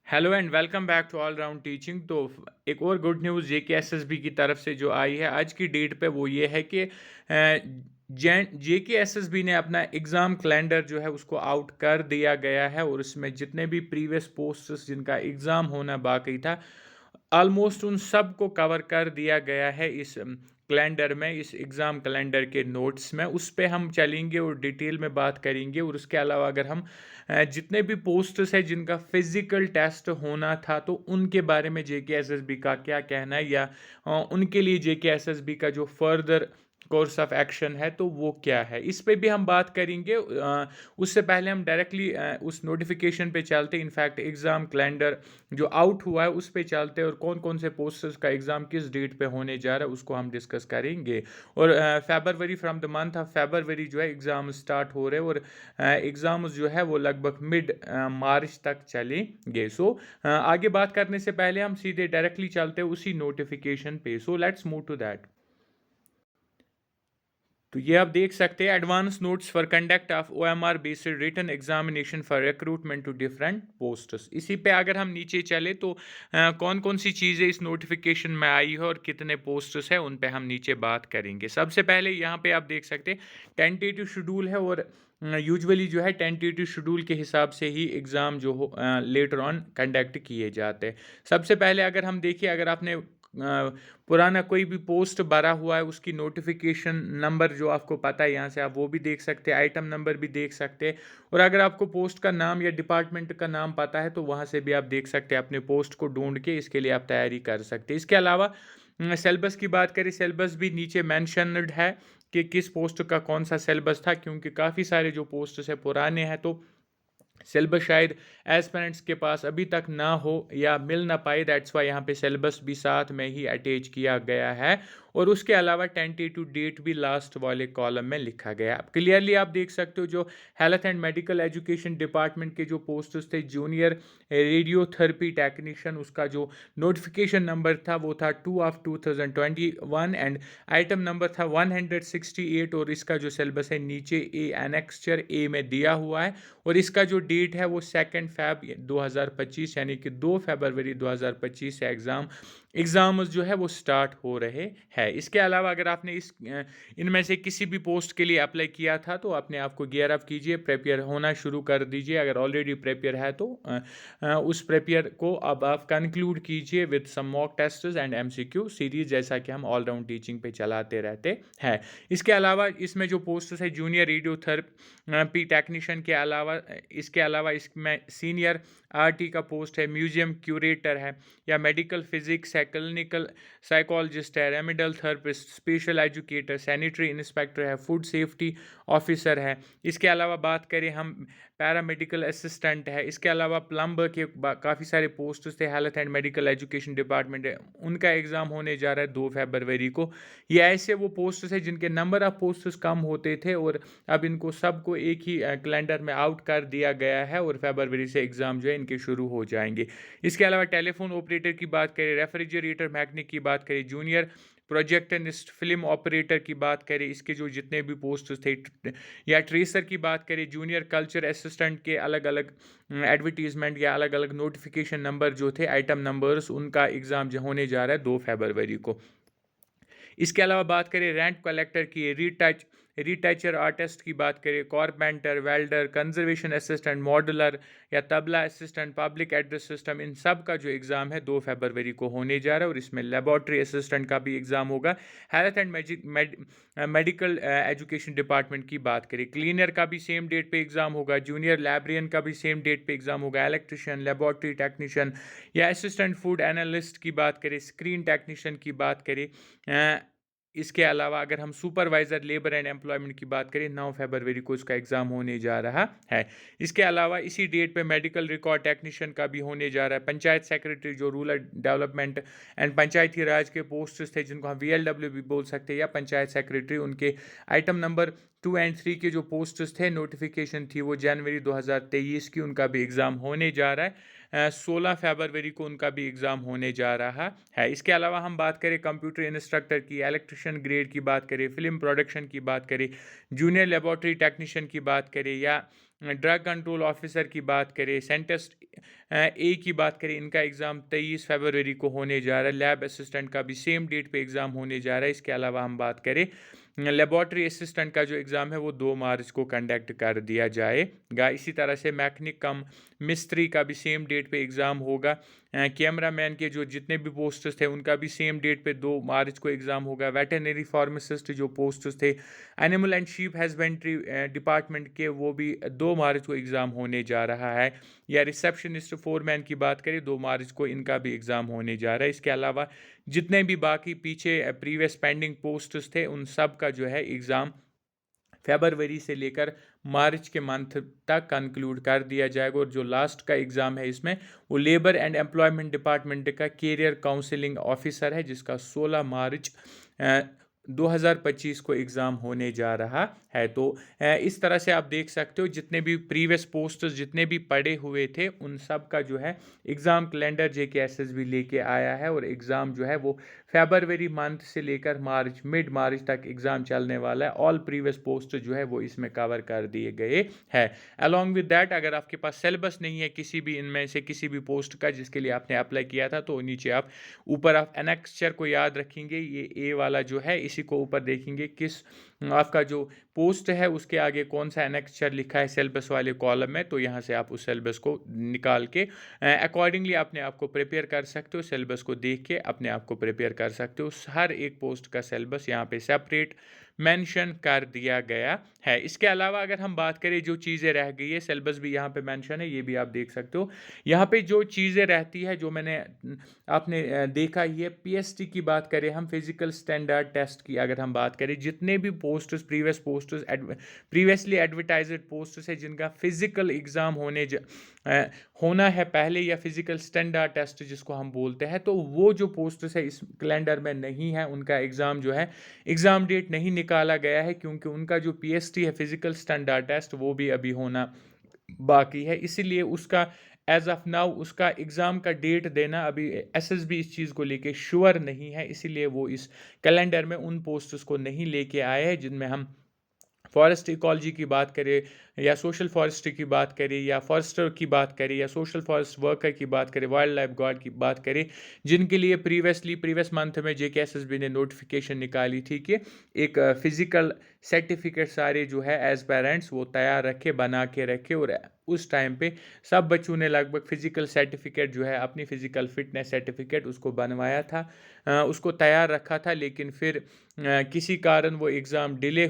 Hello and welcome back to all round teaching. तो एक और गुड न्यूज़ जेकेएसएसबी की तरफ से जो आई है आज की डेट पे वो ये है कि जेकेएसएसबी ने अपना एग्ज़ाम कैलेंडर जो है उसको आउट कर दिया गया है और उसमें जितने भी प्रीवियस पोस्ट्स जिनका एग्ज़ाम होना बाकी था ऑलमोस्ट उन सब को कवर कर दिया गया है इस कैलेंडर में, इस एग्ज़ाम कैलेंडर के नोट्स में। उस पे हम चलेंगे और डिटेल में बात करेंगे। और उसके अलावा अगर हम जितने भी पोस्ट्स हैं जिनका फिजिकल टेस्ट होना था तो उनके बारे में जेकेएसएसबी का क्या कहना है, या उनके लिए जेकेएसएसबी का जो फर्दर कोर्स ऑफ एक्शन है तो वो क्या है, इस पे भी हम बात करेंगे। उससे पहले हम डायरेक्टली उस नोटिफिकेशन पे चलते, इनफैक्ट एग्ज़ाम कैलेंडर जो आउट हुआ है उस पे चलते हैं और कौन कौन से पोस्टर्स का एग्ज़ाम किस डेट पे होने जा रहा है उसको हम डिस्कस करेंगे। और February, from the month of February जो है एग्ज़ाम स्टार्ट हो रहे हैं और एग्ज़ाम्स जो है वो लगभग मिड मार्च तक चलेंगे। सो आगे बात करने से पहले हम सीधे डायरेक्टली चलते हैं उसी नोटिफिकेशन पे। So let's move to that. तो ये आप देख सकते हैं, advance notes for conduct of OMR based written examination for recruitment to different posts. इसी पे अगर हम नीचे चले तो कौन कौन सी चीज़ें इस नोटिफिकेशन में आई है और कितने पोस्ट्स हैं उन पे हम नीचे बात करेंगे। सबसे पहले यहाँ पे आप देख सकते हैं टेंटेटिव शेड्यूल है और यूजुअली जो है टेंटेटिव शेड्यूल के हिसाब से ही एग्ज़ाम जो हो लेटर ऑन कंडक्ट किए जाते हैं। सबसे पहले अगर हम देखिए, अगर आपने पुराना कोई भी पोस्ट भरा हुआ है उसकी नोटिफिकेशन नंबर जो आपको पता है यहाँ से आप वो भी देख सकते हैं, आइटम नंबर भी देख सकते हैं। और अगर आपको पोस्ट का नाम या डिपार्टमेंट का नाम पता है तो वहाँ से भी आप देख सकते हैं अपने पोस्ट को ढूंढ के, इसके लिए आप तैयारी कर सकते हैं। इसके अलावा सिलेबस की बात करें, सिलेबस भी नीचे मैंशनड है कि किस पोस्ट का कौन सा सिलेबस था, क्योंकि काफ़ी सारे जो पोस्ट है पुराने हैं तो सिलेबस शायद एस्पिरेंट्स के पास अभी तक ना हो या मिल ना पाए। दैट्स वाई यहाँ पे सिलेबस भी साथ में ही अटैच किया गया है और उसके अलावा टेंटेटिव डेट भी लास्ट वाले कॉलम में लिखा गया है। क्लियरली आप देख सकते हो जो health and medical education department के जो पोस्ट्स थे, जूनियर रेडियोथेरेपी टेक्नीशियन, उसका जो नोटिफिकेशन नंबर था वो था 2/2021 एंड आइटम नंबर था 168 और इसका जो सिलेबस है नीचे ए एनेक्स्चर ए में दिया हुआ है और इसका जो डेट है वो 2 फ़ैब 2025 यानी कि 2 फरवरी 2025 से एग्ज़ाम जो है वो स्टार्ट हो रहे हैं। इसके अलावा अगर आपने इनमें से किसी भी पोस्ट के लिए अप्लाई किया था तो अपने आप को गियर अप कीजिए, प्रिपेयर होना शुरू कर दीजिए। अगर ऑलरेडी प्रिपेयर है तो उस प्रिपेयर को अब आप कंक्लूड कीजिए with some mock tests and MCQ series, जैसा कि हम ऑलराउंड टीचिंग पे चलाते रहते हैं। इसके अलावा इसमें जो पोस्ट्स है जूनियर रेडियोथेरेपी टेक्नीशियन के अलावा, इसके अलावा इसमें सीनियर आरटी का पोस्ट है, म्यूजियम क्यूरेटर है, या मेडिकल फिजिक्स है, क्लिनिकल साइकोलॉजिस्ट है, remedial therapist, special educator, sanitary inspector है, फूड सेफ्टी ऑफिसर है। इसके अलावा बात करें हम पैरामेडिकल असिस्टेंट है। इसके अलावा प्लम्बर के काफ़ी सारे पोस्ट थे, health and medical education department है, उनका एग्ज़ाम होने जा रहा है 2 फरवरी को। ये ऐसे वो पोस्ट्स है जिनके नंबर ऑफ पोस्ट्स कम होते थे और अब इनको सबको एक ही कैलेंडर में आउट कर दिया गया है और फरवरी से एग्ज़ाम जो है इनके शुरू हो जाएंगे। इसके अलावा टेलीफोन ऑपरेटर की बात करें, रेफ्रिजरेटर मैकेनिक की बात करें, जूनियर प्रोजेक्टनिस्ट, फिल्म ऑपरेटर की बात करें, इसके जो जितने भी पोस्ट थे, या ट्रेसर की बात करें, जूनियर कल्चर असिस्टेंट के अलग अलग एडवर्टीजमेंट या अलग अलग नोटिफिकेशन नंबर जो थे, आइटम नंबर्स, उनका एग्ज़ाम जो होने जा रहा है 2 फरवरी को। इसके अलावा बात करें रैंक कलेक्टर की, रीटचर आर्टिस्ट की बात करें, carpenter, welder, conservation assistant, modeller या tabla assistant, public address system, इन सब का जो एग्ज़ाम है 2 फरवरी को होने जा रहा है और इसमें लेबॉर्ट्री असिस्टेंट का भी एग्ज़ाम होगा। Health and medical education department की बात करें, क्लीनर का भी सेम डेट पे एग्ज़ाम होगा, जूनियर लाइब्रेरियन का भी सेम डेट पे एग्ज़ाम होगा, इलेक्ट्रिशियन, लेबॉर्ट्री टेक्नीशियन या असिस्टेंट फूड एनालिस्ट की बात करें, स्क्रीन टेक्नीशियन की बात करें। इसके अलावा अगर हम सुपरवाइज़र लेबर एंड एम्प्लॉयमेंट की बात करें, 9 फरवरी को इसका एग्ज़ाम होने जा रहा है। इसके अलावा इसी डेट पे मेडिकल रिकॉर्ड टेक्नीशियन का भी होने जा रहा है। पंचायत सेक्रेटरी, जो रूरल डेवलपमेंट एंड पंचायती राज के पोस्ट्स थे जिनको हम वीएलडब्ल्यू भी बोल सकते हैं, या पंचायत सेक्रेटरी, उनके आइटम नंबर 2 एंड 3 के जो पोस्ट्स थे, नोटिफिकेशन थी वो जनवरी 2023 की, उनका भी एग्ज़ाम होने जा रहा है। 16 फरवरी को उनका भी एग्ज़ाम होने जा रहा है। इसके अलावा हम बात करें कंप्यूटर इंस्ट्रक्टर की, इलेक्ट्रिशियन ग्रेड की बात करें, फिल्म प्रोडक्शन की बात करें, जूनियर लेबॉर्ट्री टेक्नीशियन की बात करें, या ड्रग कंट्रोल ऑफिसर की बात करें, ए की बात करें, इनका एग्ज़ाम 23 फरवरी को होने जा रहा है। लैब असिस्टेंट का भी सेम डेट पे एग्ज़ाम होने जा रहा है। इसके अलावा हम बात करें लेबॉर्ट्री असिस्टेंट का जो एग्ज़ाम है वो 2 मार्च को कंडक्ट कर दिया जाएगा। इसी तरह से मैकेनिक कम मिस्त्री का भी सेम डेट पे एग्ज़ाम होगा। कैमरामैन के जो जितने भी पोस्ट्स थे उनका भी सेम डेट पे 2 मार्च को एग्ज़ाम होगा। वेटरनरी फार्मासिस्ट जो पोस्ट्स थे, animal and sheep husbandry department के, वो भी 2 मार्च को एग्ज़ाम होने जा रहा है। या रिसेप्शनिस्ट फोरमैन की बात करें, 2 मार्च को इनका भी एग्ज़ाम होने जा रहा है। इसके अलावा जितने भी बाकी पीछे प्रीवियस पेंडिंग पोस्ट्स थे उन सब का जो है एग्ज़ाम फरवरी से लेकर मार्च के मंथ तक कंक्लूड कर दिया जाएगा। और जो लास्ट का एग्ज़ाम है इसमें वो लेबर एंड एम्प्लॉयमेंट डिपार्टमेंट का कैरियर काउंसलिंग ऑफिसर है, जिसका 16 मार्च 2025 को एग्ज़ाम होने जा रहा है। तो इस तरह से आप देख सकते हो जितने भी प्रीवियस पोस्ट्स जितने भी पड़े हुए थे उन सब का जो है एग्ज़ाम कैलेंडर JKSSB लेके आया है। और एग्ज़ाम जो है वो फरवरी मंथ से लेकर मार्च मिड मार्च तक एग्ज़ाम चलने वाला है। ऑल प्रीवियस पोस्ट जो है वो इसमें कवर कर दिए गए हैं। अलॉन्ग विद दैट, अगर आपके पास सिलेबस नहीं है किसी भी इनमें से किसी भी पोस्ट का जिसके लिए आपने अप्लाई किया था, तो नीचे आप ऊपर आप एनेक्स्चर को याद रखेंगे, ये ए वाला जो है इसी को ऊपर देखेंगे किस आपका जो पोस्ट है उसके आगे कौन सा एनेक्स्चर लिखा है सिलेबस वाले कॉलम में। तो यहाँ से आप उस सिलेबस को निकाल के अकॉर्डिंगली अपने आप को प्रिपेयर कर सकते हो। सिलेबस को देख के अपने आप को प्रिपेयर कर सकते हो। हर एक पोस्ट का सिलेबस यहाँ पे सेपरेट मेंशन कर दिया गया है। इसके अलावा अगर हम बात करें जो चीज़ें रह गई है, सिलेबस भी यहाँ पे मेंशन है, ये भी आप देख सकते हो। यहाँ पे जो चीज़ें रहती है जो मैंने आपने देखा ही है, PST की बात करें हम, फिजिकल स्टैंडर्ड टेस्ट की अगर हम बात करें, जितने भी पोस्ट्स प्रीवियसली एडवर्टाइज्ड पोस्ट्स है जिनका फिजिकल एग्ज़ाम होना है पहले, या फिजिकल स्टैंडर्ड टेस्ट जिसको हम बोलते हैं, तो वो जो पोस्ट्स है इस कैलेंडर में नहीं है, उनका एग्ज़ाम जो है एग्ज़ाम डेट नहीं निकाला गया है, क्योंकि उनका जो PST है फिजिकल स्टैंडर्ड टेस्ट वो भी अभी होना बाकी है। इसीलिए उसका एज ऑफ नाउ उसका एग्ज़ाम का डेट देना अभी SSB इस चीज़ को लेके श्योर नहीं है। इसीलिए वो इस कैलेंडर में उन पोस्ट्स को नहीं लेके आए हैं जिनमें हम फॉरेस्ट इकोलॉजी की बात करें, या सोशल फॉरेस्ट्री की बात करें, या फॉरेस्टर की बात करें, या सोशल फॉरेस्ट वर्कर की बात करें, वाइल्ड लाइफ गार्ड की बात करें, जिनके लिए प्रीवियस मंथ में JKSSB ने नोटिफिकेशन निकाली थी कि एक फिजिकल सर्टिफिकेट सारे जो है एज पेरेंट्स वो तैयार रखे, बना के रखे। और उस टाइम पे सब बच्चों ने लगभग फिजिकल सर्टिफिकेट जो है अपनी फिजिकल फिटनेस सर्टिफिकेट उसको बनवाया था, उसको तैयार रखा था। लेकिन फिर किसी कारण वो एग्ज़ाम डिले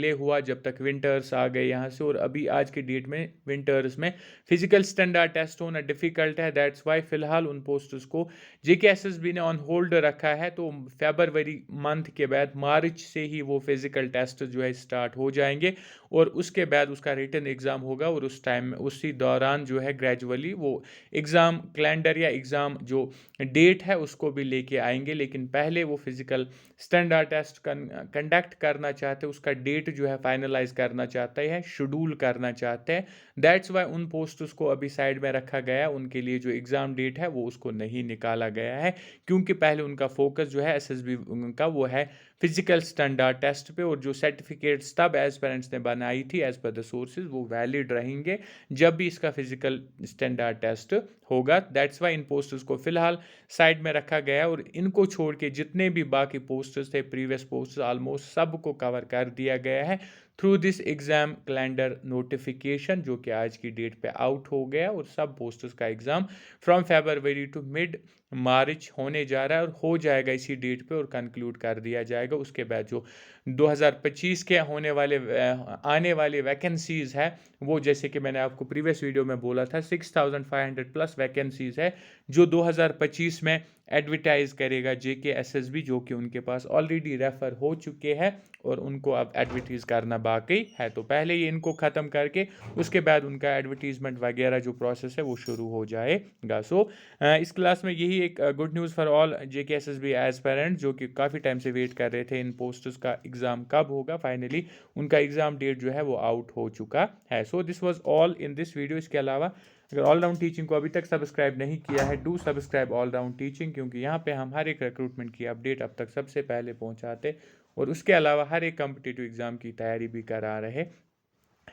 हुआ जब तक विंटर्स आ गए यहाँ से। और अभी आज के डेट में विंटर्स में फिजिकल स्टैंडर्ड टेस्ट होना डिफ़िकल्ट है। दैट्स वाई फ़िलहाल उन पोस्ट्स को JKSSB ने ऑन होल्ड रखा है। तो फरवरी मंथ के बाद मार्च से ही वो फिजिकल टेस्ट जो है स्टार्ट हो जाएंगे, और उसके बाद उसका रिटन एग्ज़ाम होगा। और उस टाइम में उसी दौरान जो है ग्रेजुअली वो एग्ज़ाम कैलेंडर या एग्ज़ाम जो डेट है उसको भी लेके आएंगे। लेकिन पहले वो फिजिकल स्टैंडर्ड टेस्ट कंडक्ट करना चाहते हैं, उसका डेट जो है फाइनलाइज करना चाहते हैं, शेड्यूल करना चाहते हैं। दैट्स वाई उन पोस्ट्स को अभी साइड में रखा गया है। उनके लिए जो एग्ज़ाम डेट है वो उसको नहीं निकाला गया है, क्योंकि पहले उनका फोकस जो है SSB का वो है फिजिकल स्टैंडर्ड टेस्ट पे। और जो सर्टिफिकेट्स तब एज पेरेंट्स ने बनाई थी एज पर द सोर्सेज वो वैलिड रहेंगे जब भी इसका फिजिकल स्टैंडर्ड टेस्ट होगा। दैट्स वाई इन पोस्टर्स को फिलहाल साइड में रखा गया। और इनको छोड़ के जितने भी बाकी पोस्टर्स थे प्रीवियस पोस्टर्स ऑलमोस्ट सब को कवर कर दिया गया है through this exam calendar notification, जो कि आज की डेट पे आउट हो गया। और सब पोस्टर्स का exam from February to mid March होने जा रहा है, और हो जाएगा इसी डेट पे और कंक्लूड कर दिया जाएगा। उसके बाद जो 2025 के आने वाले वैकेंसीज़ है वो, जैसे कि मैंने आपको प्रीवियस वीडियो में बोला था, 6500 प्लस वैकेंसीज़ है जो 2025 में एडवर्टाइज़ करेगा JKSSB, जो कि उनके पास ऑलरेडी रेफ़र हो चुके हैं और उनको अब एडवर्टीज़ करना बाकी है। तो पहले ये इनको ख़त्म करके उसके बाद उनका एडवर्टीज़मेंट वगैरह जो प्रोसेस है वो शुरू हो जाएगा। सो इस क्लास में यही एक good news for all JKSSB aspirant जो कि काफ़ी टाइम से वेट कर रहे थे इन पोस्ट्स का एग्ज़ाम कब होगा। फाइनली उनका एग्ज़ाम डेट जो है वो आउट हो चुका है। So this was all in this video. इसके अलावा अगर ऑल राउंड टीचिंग को अभी तक सब्सक्राइब नहीं किया है, do subscribe all round teaching, क्योंकि यहाँ पे हम हर एक रिक्रूटमेंट की अपडेट अब तक सबसे पहले पहुँचाते और उसके अलावा हर एक कम्पिटिटिव एग्ज़ाम की तैयारी भी करा रहे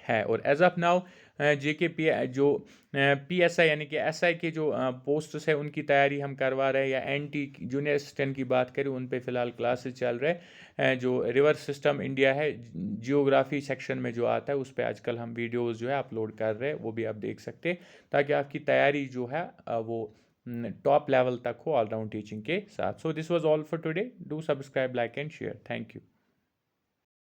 है। और as of now JK P जो पीएसआई यानी कि एसआई के जो पोस्ट्स है उनकी तैयारी हम करवा रहे हैं, या एनटी जूनियर असिस्टेंट की बात करें उन पे फ़िलहाल क्लासेस चल रहे हैं। जो रिवर सिस्टम इंडिया है जियोग्राफी सेक्शन में जो आता है उस पर आजकल हम वीडियोज़ जो है अपलोड कर रहे हैं, वो भी आप देख सकते हैं, ताकि आपकी तैयारी जो है वो टॉप लेवल तक हो ऑलराउंड टीचिंग के साथ। So this was all for today. Do subscribe, like and share. Thank you.